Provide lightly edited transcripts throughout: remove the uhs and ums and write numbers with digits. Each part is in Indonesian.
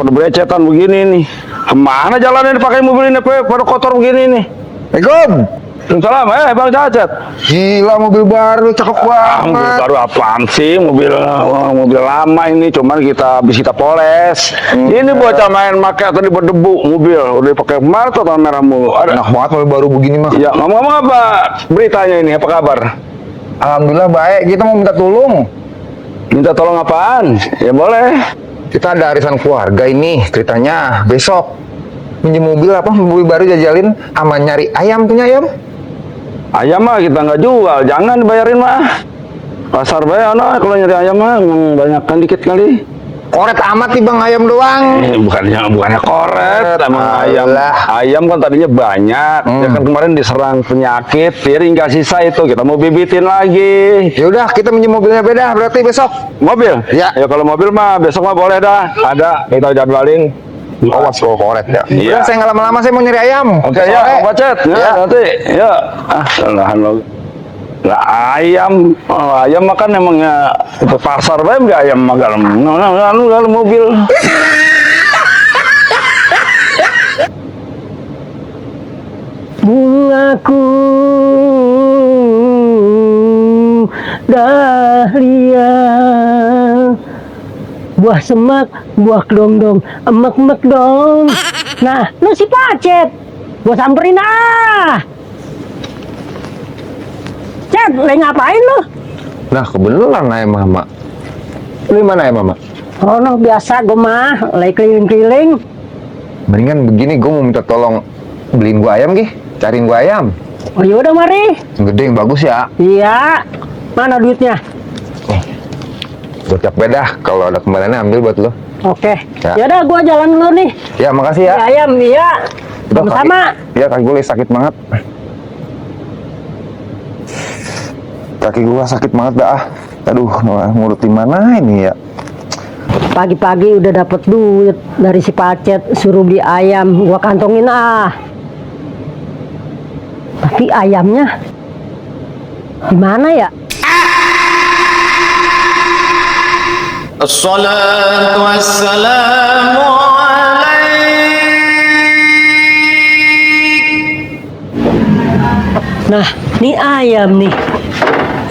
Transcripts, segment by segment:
pada berecetan begini nih. Kemana jalannya pakai mobil ini pada kotor begini nih? Assalamualaikum. Salam, Bang Cacet. Gila, mobil baru cakep banget. Mobil baru apaan sih? Mobil lama ini, cuman habis kita poles. Ini bocah main pakai tadi berdebu mobil, udah pakai kemarin tuh tahun merah mulu. Enak banget mobil baru begini mah. Ya, ngomong-ngomong apa beritanya ini? Apa kabar? Alhamdulillah baik. Kita mau minta tolong. Minta tolong apaan? Ya boleh. Kita ada arisan keluarga ini ceritanya. Besok pinjam mobil mobil baru jajalin sama nyari ayam punya ayam. Ayam mah kita nggak jual, jangan dibayarin mah. Pasar bayar, kalau nyari ayam mah banyakkan dikit kali. Koret amat nih bang, ayam doang. Bukannya koret, emang ayam kan tadinya banyak. Ya kan kemarin diserang penyakit, piring nggak sisa itu, kita mau bibitin lagi. Ya udah, kita minjem mobilnya beda, berarti besok. Mobil? Ya. Ya kalau mobil mah besok mah boleh dah, ada kita jadwalin. Awas lo koret ya. Iya. Udah, saya nggak lama-lama, saya mau nyari ayam. Oke ya, Bacet. Ya, nanti. Ya. Lahan lo. Lah ayam makan emangnya itu pasar bae nggak ayam makan. Lalu mobil. Bungaku dahlia, buah semak, buah kedong-dong, emek-emek dong. Nah, lu si Pacet, gua samperin ah. Cet, lagi ngapain lu? Nah, kebetulan ayam mama. Lu mana ayam mama? Oh, no, biasa gua mah, lagi keliling-keliling. Mendingan begini, gue mau minta tolong beliin gua ayam gih, cariin gua ayam. Oh yaudah mari. Yang gede, yang bagus ya. Iya, mana duitnya? Gocap beda, kalau ada kembaliannya ambil buat lo. Oke, Ya. yaudah gua jalan dulu nih. Ya, makasih ya. Beli ayam, iya. Udah, Sama-sama. Iya, kaki gue lagi sakit banget. Kaki gua sakit banget dah. Aduh, ngurut di mana ini ya? Pagi-pagi udah dapet duit dari si Pacet, suruh beli ayam, gua kantongin ah. Tapi ayamnya di mana ya? الصلاة والسلام عليك. Nah, ini ayam nih.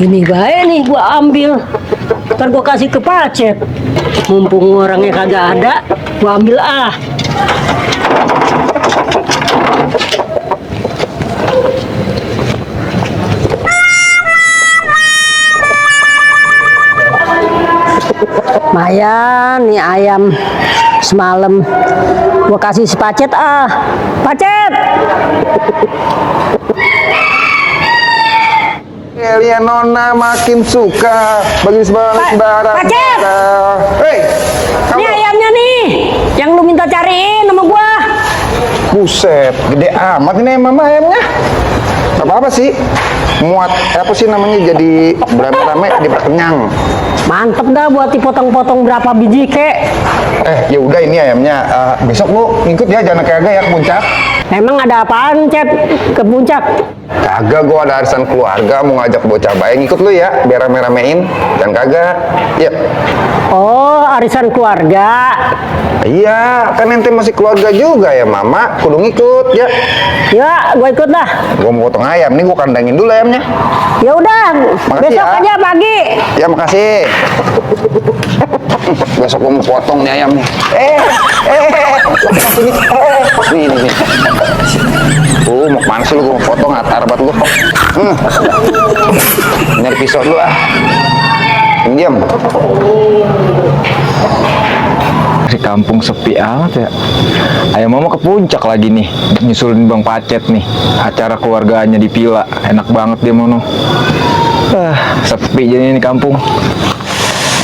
Ini baik nih gua ambil. Ntar gua kasih ke Pacet. Mumpung orangnya kagak ada, gua ambil ah. Lumayan nih ayam semalam gua kasih si Pacet ah. Pacet. Elia Nona makin suka bagi sembarang. Pacet! Hei, Ini ayamnya nih, yang lu minta cariin sama gua. buset, gede amat ini mama ayamnya. Gak apa-apa sih, muat apa sih namanya, jadi beramai-ramai diperkenyang. Mantep dah buat dipotong-potong berapa biji kek. Ya udah, ini ayamnya. Besok lu ngikut ya, jangan kagak ya ke puncak. Emang ada apaan, Cet, ke puncak? Kagak, gua ada arisan keluarga mau ngajak bocah bayi, ngikut lu ya, biar rame-ramein. Dan kagak, ya. Oh, arisan keluarga. Iya, kan ente masih keluarga juga ya mama, kudu ngikut ya. Ya, gua ikut dah. Gua mau potong ayam nih, gua kandangin dulu ayamnya. Ya udah, Makasih besok ya. aja pagi. Ya makasih. Besok gua mau potong nih ayamnya. Nih. Mau kemana sih lu? Gua mau potong atar buat lu. Nyari pisau dulu ah. Diam. Di kampung sepi amat ya. Ayam mama ke puncak lagi nih, nyusulin Bang Pacet nih. Acara keluarganya di Pila, enak banget dia mono. Sepi jadi ini kampung.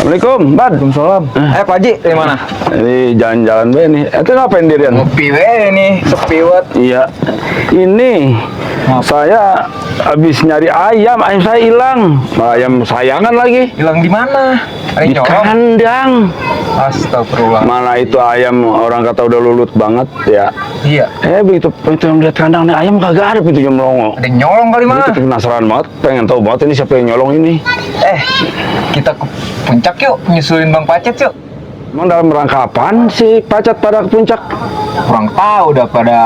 Assalamualaikum, Bad. Waalaikumsalam. Pak Haji, di mana? Ini jalan-jalan be nih. Itu ngapain dirian? Ngopi nih, sepi banget. Iya. Ini saya habis nyari ayam saya hilang. Ayam sayangan lagi. Hilang di mana? Ada Di yang nyolong? kandang. Astagfirullah. Mana itu ayam orang kata udah lulut banget ya. Iya. Begitu lihat kandang nih ayam kagak ada pintunya melongo. Ada yang nyolong kali mana? Itu penasaran banget, pengen tahu banget ini siapa yang nyolong ini. Kita ke puncak yuk, nyusulin Bang Pacet yuk. Emang dalam rangka apaan si Pacet pada ke puncak? Kurang tahu udah pada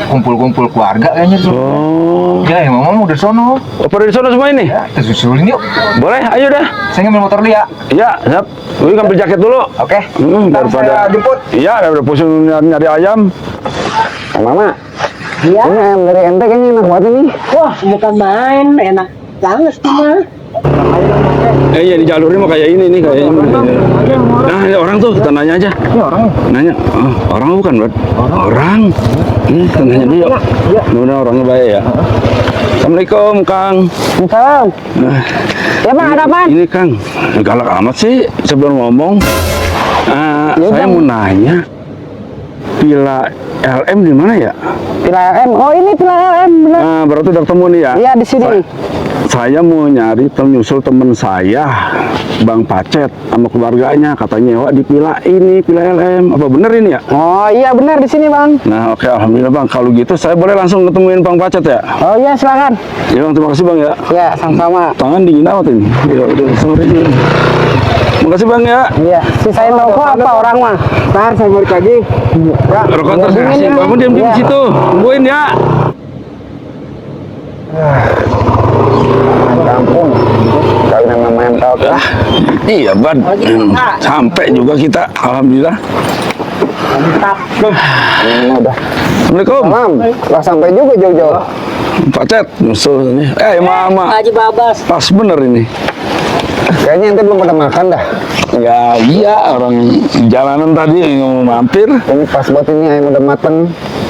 kumpul-kumpul keluarga kayaknya tuh. Oh, Ya, mama udah sono. pada di sana semua ini? Ya, kita susulin yuk. Boleh, ayo dah. Saya ngambil motor dulu ya. Iya, siap. Wih, ngambil jaket dulu. Oke. Ntar Daripada saya jemput. Iya, daripada pusing nyari ayam. Mama, Iya. ini ayam dari ente kayaknya enak banget ini. Wah, bukan main, enak banget tuh mah. Iya di jalur ini mah kayak ini nih kayaknya. Nah, ini orang tuh, kita nanya aja. Ini orang. Nanya, oh, orang bukan, Bro? Orang. Kita nanya dulu. Mudah orangnya baik ya. Assalamualaikum, Kang. Salam. Ya Bang, ada apaan? Ini Kang, galak amat sih sebelum ngomong. Saya mau nanya, Villa LM di mana ya? Villa LM. Oh ini Villa LM bener. Berarti udah ketemu nih ya? Iya di sini. Saya mau nyari nyusul temen saya, Bang Pacet sama keluarganya, katanya nyewa di Villa ini, Villa LM. Apa bener ini ya? Oh iya benar di sini Bang. Nah, oke, alhamdulillah Bang. Kalau gitu saya boleh langsung ketemuin Bang Pacet ya? Oh iya silakan. Ya Bang, terima kasih Bang ya. Ya sama-sama. Tangan dingin amat ini. Ya udah sore ini. Terima kasih Bang ya. Iya. Sisain rokok apa orang mah? Ntar saya balik lagi. Ya. Rokok terus kasih. Kamu diam di Iya. situ. Tungguin ya. Kampung. Kawin sama mental. Iya, Bang. Sampai juga kita. Alhamdulillah. Ini udah. Assalamualaikum. Salam. Lah sampai juga jauh-jauh. Pacet, nyusul ini. Mama. Haji Babas. Pas bener ini. Kayaknya ente belum pada makan dah. Ya iya, orang jalanan tadi mau mampir. Ini pas buat ini ayam udah mateng.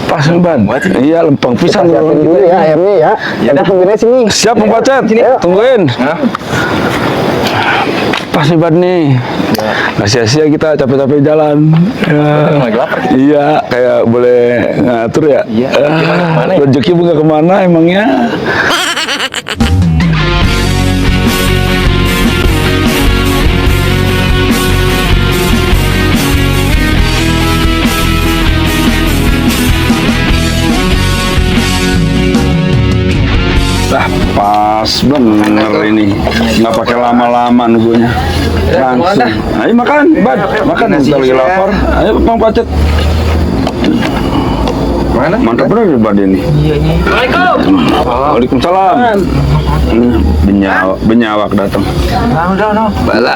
Pas Ban. Iya, lempeng Kita pisan. siapin dulu ya ayamnya ya. Kita tungguinnya sini. Siap Bang Pacet. Tungguin. Pas nih Ban nih. Nggak sia-sia kita capek-capek jalan. Ya. Lagi lapar. Iya, kayak boleh ngatur ya. Iya, kemana ya? Rezeki bukan kemana emangnya. Nah, pas bener ini. Nggak pakai lama-lama nunggunya. Langsung. Ayo makan, Bad. Makan, kita lagi lapar. Ayo Bang Pacet. Mana? Mantap bener Bad ini. Waalaikumsalam. Benyawak datang. Udah. Bala.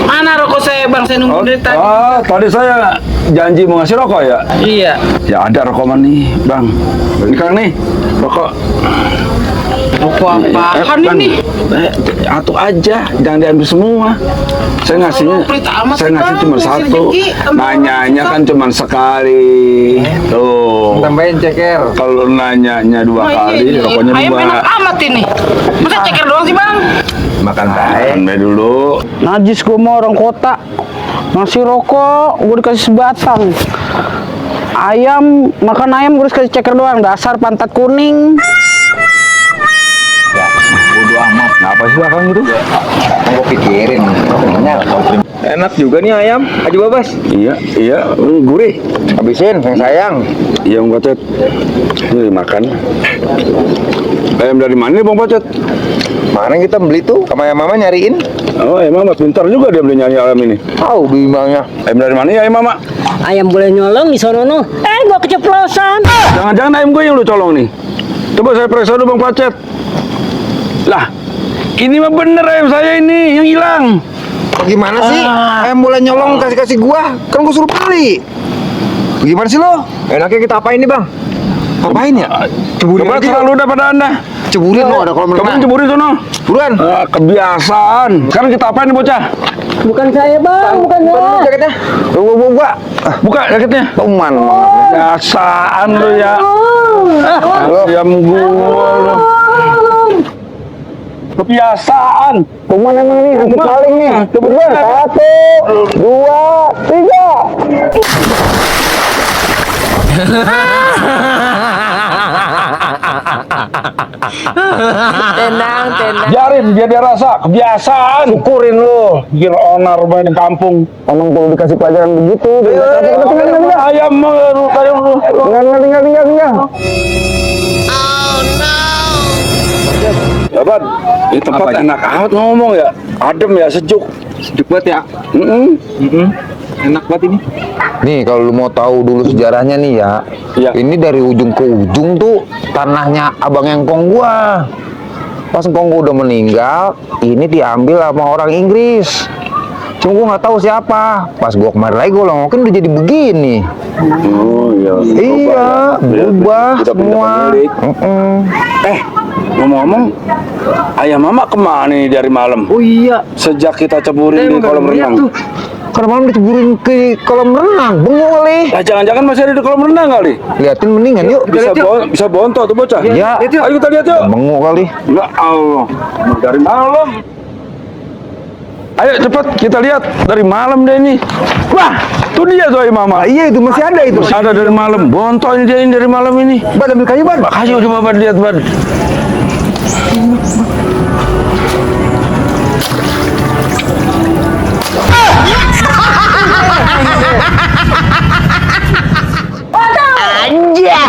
Mana rokok saya bang? Saya nunggu dari tadi. Tadi saya janji mau ngasih rokok ya. Iya. Ya ada rokok mana nih, Bang. Ini Kang nih, rokok. Rokok apaan Bang, ini? Atuh aja, jangan diambil semua. Saya ngasihnya, pelit amat saya sih, ngasih Bang. cuma Ngasih satu. rezeki, Nanyanya kan cuma sekali. Tuh. Tambahin ceker. Kalau nanyanya dua kali, rokoknya Ayam dua. enak amat ini. Masa ceker doang sih bang? Makan baik. Makan deh dulu. Najis gue mau orang kota. Ngasih rokok, gue dikasih sebatang. Ayam, makan ayam gue dikasih ceker doang. Dasar pantat kuning. Bodo amat. Apa sih Kang itu? Gue pikirin. Enak juga nih ayam, Haji Babas. Iya, gurih. Habisin, sayang. Iya Bang Pacet. Ini makan. Ayam dari mana nih Bang Pacet? Mana kita beli tuh? Sama yang mama nyariin. Oh, emang Mama pintar juga dia beli nyanyi ayam ini. Tahu bimbangnya. Ayam dari mana ya ayam Mama? Ayam boleh nyolong di sono no. Gua keceplosan. Jangan-jangan ayam gue yang lu colong nih. Coba saya periksa dulu Bang Pacet. Lah, ini mah bener ayam saya ini yang hilang. Gimana sih? Ayam boleh nyolong kasih gua. Kan gua suruh beli. Gimana sih lo? Enaknya kita apain nih bang? Apain ya? Ceburin Coba aja. selalu udah pada anda. Ceburin lo ada kolam Kamu renang. ceburin sono. Buruan. Kebiasaan. Sekarang kita apain nih bocah? Bukan saya bang, bukan saya. Jaketnya. Buka. Buka jaketnya. Teman. Kebiasaan lu ya. Ayam gua lu. Kebiasaan. Kuman emang nih, anti paling nih. Kebetulan. 1, 2, 3. Tenang. Biarin biar dia rasa kebiasaan. Syukurin lu. Bikin onar main di kampung. Emang perlu dikasih pelajaran begitu. Ayam lu. Tinggal. Ya Bang, ini tempat enak amat ngomong ya. Adem ya, sejuk. Sejuk banget ya. Enak banget ini. Nih kalau lu mau tahu dulu sejarahnya nih ya. Iya. Ini dari ujung ke ujung tuh tanahnya Abang Engkong gua. Pas Engkong gua udah meninggal, ini diambil sama orang Inggris. Cuma gua nggak tahu siapa. Pas gua kemarin lagi gua longokin udah jadi begini. Oh iya. Iya, berubah Udah pindah semua. pemilik. Ngomong-ngomong, ayam mama kemana nih dari malam? Oh iya, Sejak kita ceburin di kolam renang. karena malam diceburin ke kolam renang, bengong kali. Lah jangan-jangan masih ada di kolam renang kali? Liatin mendingan yuk. Bisa bontot tuh bocah. Ya. Ayo kita lihat yuk. Bengong kali. Ya Allah, dari malam. Ayo cepat kita lihat dari malam deh ini. Wah, tuh dia tuh ayam mama. Iya itu masih ada itu. Masih ada dari malam. Bontot ini dia ini dari malam ini. Ban ambil kayu ban. Kayu coba ban lihat ban. Aja.